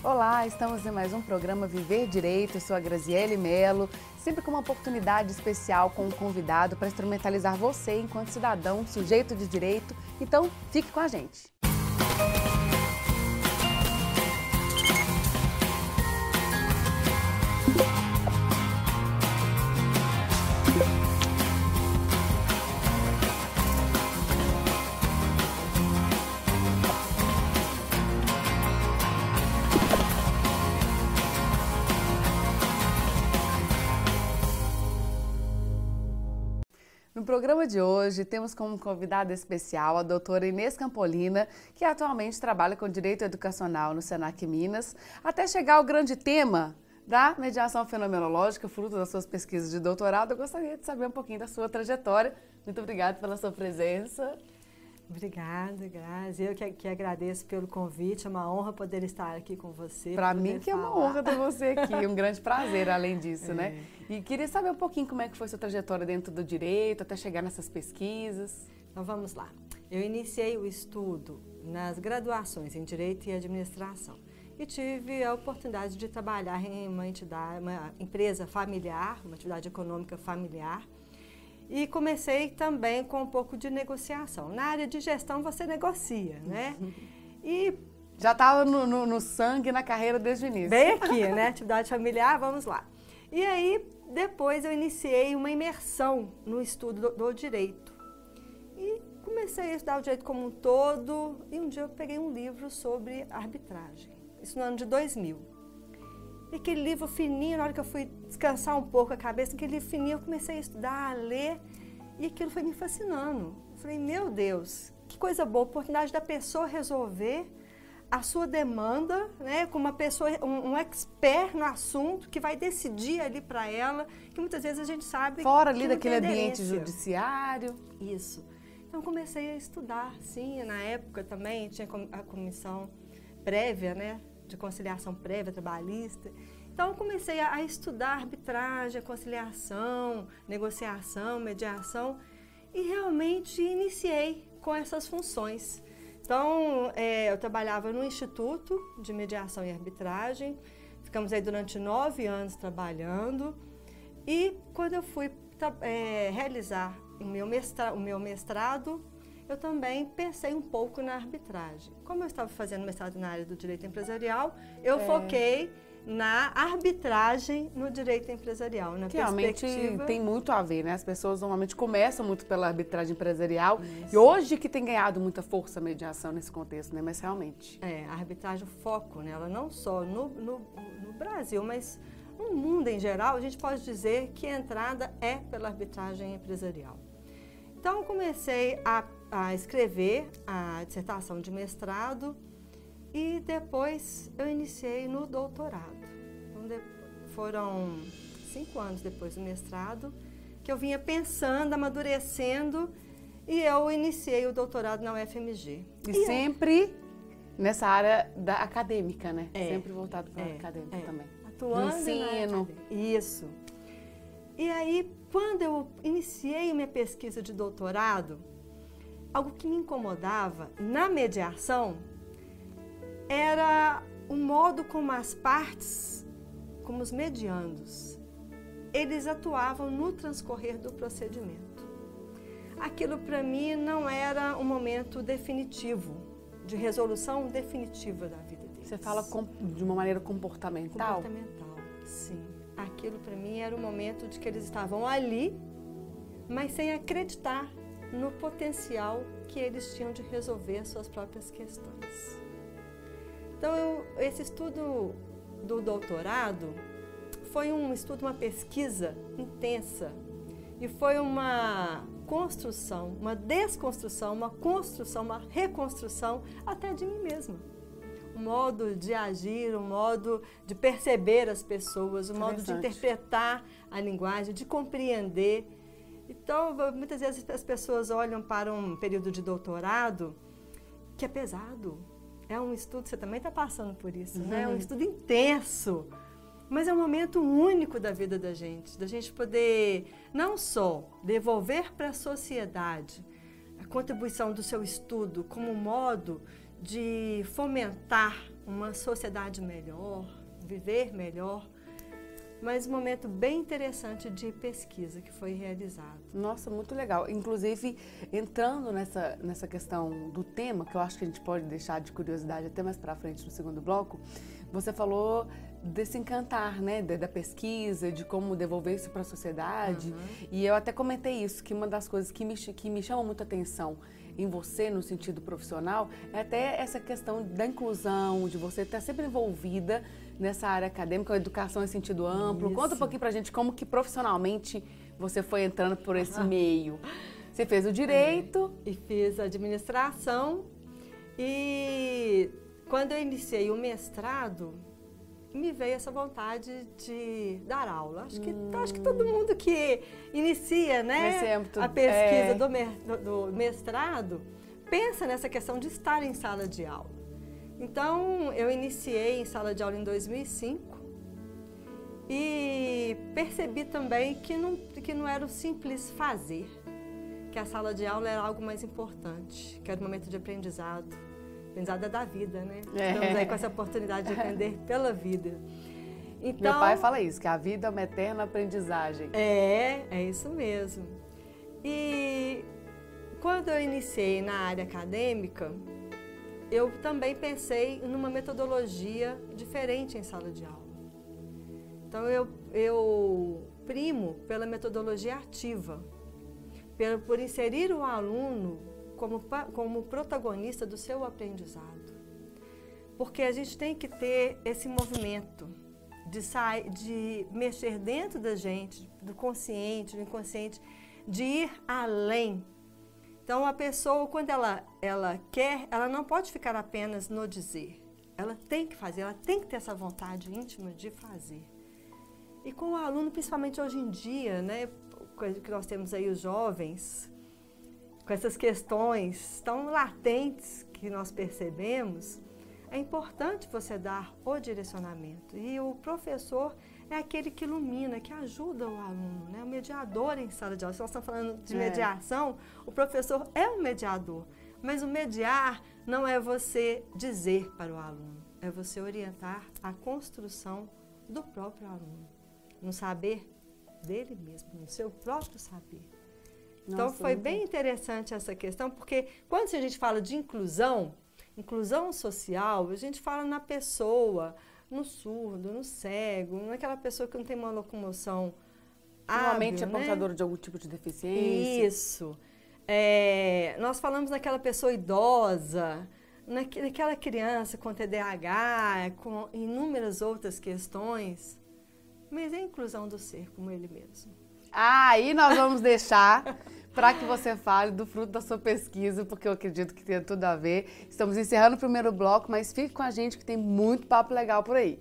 Olá, estamos em mais um programa Viver Direito. Eu sou a Graziele Melo, sempre com uma oportunidade especial com um convidado para instrumentalizar você enquanto cidadão, sujeito de direito. Então, fique com a gente. No programa de hoje, temos como convidada especial a doutora Inês Campolina, que atualmente trabalha com Direito Educacional no Senac Minas, até chegar ao grande tema da mediação fenomenológica, fruto das suas pesquisas de doutorado. Eu gostaria de saber um pouquinho da sua trajetória. Muito obrigada pela sua presença. Obrigada, Grazi. Eu que agradeço pelo convite. É uma honra poder estar aqui com você. Para mim que é uma honra ter você aqui, um grande prazer além disso, né? E queria saber um pouquinho como é que foi sua trajetória dentro do direito, até chegar nessas pesquisas. Então vamos lá. Eu iniciei o estudo nas graduações em Direito e Administração e tive a oportunidade de trabalhar em uma empresa familiar, uma atividade econômica familiar. E comecei também com um pouco de negociação. Na área de gestão você negocia, né? E já estava no sangue, na carreira desde o início. Bem aqui, né? Atividade familiar, vamos lá. E aí, depois eu iniciei uma imersão no estudo do direito. E comecei a estudar o direito como um todo. E um dia eu peguei um livro sobre arbitragem. Isso no ano de 2000. E aquele livro fininho, na hora que eu fui descansar um pouco a cabeça, aquele livro fininho, eu comecei a estudar, a ler, e aquilo foi me fascinando. Eu falei, meu Deus, que coisa boa, a oportunidade da pessoa resolver a sua demanda, né, com uma pessoa, um expert no assunto, que vai decidir ali para ela, que muitas vezes a gente sabe fora ali daquele ambiente judiciário. Isso. Então comecei a estudar, sim, na época também tinha a comissão prévia, né, de conciliação prévia trabalhista. Então, eu comecei a estudar arbitragem, conciliação, negociação, mediação e realmente iniciei com essas funções. Então, eu trabalhava no Instituto de Mediação e Arbitragem, ficamos aí durante 9 anos trabalhando e quando eu fui realizar o meu mestrado, eu também pensei um pouco na arbitragem. Como eu estava fazendo mestrado na área do direito empresarial, eu foquei na arbitragem no direito empresarial, na realmente perspectiva... tem muito a ver, né? As pessoas normalmente começam muito pela arbitragem empresarial. Isso. E hoje que tem ganhado muita força a mediação nesse contexto, né? Mas realmente... a arbitragem, o foco nela, não só no Brasil, mas no mundo em geral, a gente pode dizer que a entrada é pela arbitragem empresarial. Então, comecei a escrever a dissertação de mestrado e depois eu iniciei no doutorado. Então, foram 5 anos depois do mestrado que eu vinha pensando, amadurecendo e eu iniciei o doutorado na UFMG. E sempre nessa área da acadêmica, né? Sempre voltado para a acadêmica também. Atuando no ensino. Isso. E aí, quando eu iniciei minha pesquisa de doutorado, algo que me incomodava na mediação era o modo como as partes, como os mediandos, eles atuavam no transcorrer do procedimento. Aquilo para mim não era um momento definitivo, de resolução definitiva da vida deles. Você fala de uma maneira comportamental? Comportamental, sim. Aquilo para mim era o momento de que eles estavam ali, mas sem acreditar no potencial que eles tinham de resolver as suas próprias questões. Então, esse estudo do doutorado foi um estudo, uma pesquisa intensa e foi uma construção, uma desconstrução, uma construção, uma reconstrução até de mim mesma. Um modo de agir, um modo de perceber as pessoas, um modo de interpretar a linguagem, de compreender. Então, muitas vezes as pessoas olham para um período de doutorado que é pesado. É um estudo, você também está passando por isso, né? É um estudo intenso, mas é um momento único da vida da gente poder não só devolver para a sociedade a contribuição do seu estudo como modo de fomentar uma sociedade melhor, viver melhor, mas um momento bem interessante de pesquisa que foi realizado. Nossa, muito legal. Inclusive, entrando nessa questão do tema, que eu acho que a gente pode deixar de curiosidade até mais para frente no segundo bloco, você falou desse encantar, né, da pesquisa, de como devolver isso para a sociedade. E eu até comentei isso, que uma das coisas que me chama muito a atenção em você, no sentido profissional, é até essa questão da inclusão, de você estar sempre envolvida nessa área acadêmica, a educação em sentido amplo. Isso. Conta um pouquinho pra gente como que profissionalmente você foi entrando por esse meio. Você fez o direito. E fiz administração. E quando eu iniciei o mestrado, me veio essa vontade de dar aula. Acho que todo mundo que inicia, né, a pesquisa do mestrado pensa nessa questão de estar em sala de aula. Então, eu iniciei em sala de aula em 2005 e percebi também que não era o simples fazer, que a sala de aula era algo mais importante, que era um momento de aprendizado. Aprendizado é da vida, né? Estamos aí com essa oportunidade de aprender pela vida. Então, meu pai fala isso, que a vida é uma eterna aprendizagem. É isso mesmo. E quando eu iniciei na área acadêmica, eu também pensei numa metodologia diferente em sala de aula. Então, eu primo pela metodologia ativa, por inserir o aluno como protagonista do seu aprendizado. Porque a gente tem que ter esse movimento de mexer dentro da gente, do consciente, do inconsciente, de ir além. Então, a pessoa, quando ela quer, ela não pode ficar apenas no dizer. Ela tem que fazer, ela tem que ter essa vontade íntima de fazer. E com o aluno, principalmente hoje em dia, né, que nós temos aí os jovens, com essas questões tão latentes que nós percebemos, é importante você dar o direcionamento. E o professor é aquele que ilumina, que ajuda o aluno, né? O mediador em sala de aula. Se nós estamos falando de mediação, o professor é um mediador. Mas o mediar não é você dizer para o aluno, é você orientar a construção do próprio aluno, no saber dele mesmo, no seu próprio saber. Então, foi bem interessante essa questão, porque quando a gente fala de inclusão social, a gente fala na pessoa, no surdo, no cego, naquela pessoa que não tem uma locomoção normalmente hábil, é portadora de algum tipo de deficiência. Isso. Nós falamos naquela pessoa idosa, naquela criança com TDAH, com inúmeras outras questões, mas é a inclusão do ser como ele mesmo. Aí nós vamos deixar para que você fale do fruto da sua pesquisa, porque eu acredito que tem tudo a ver. Estamos encerrando o primeiro bloco, mas fique com a gente que tem muito papo legal por aí.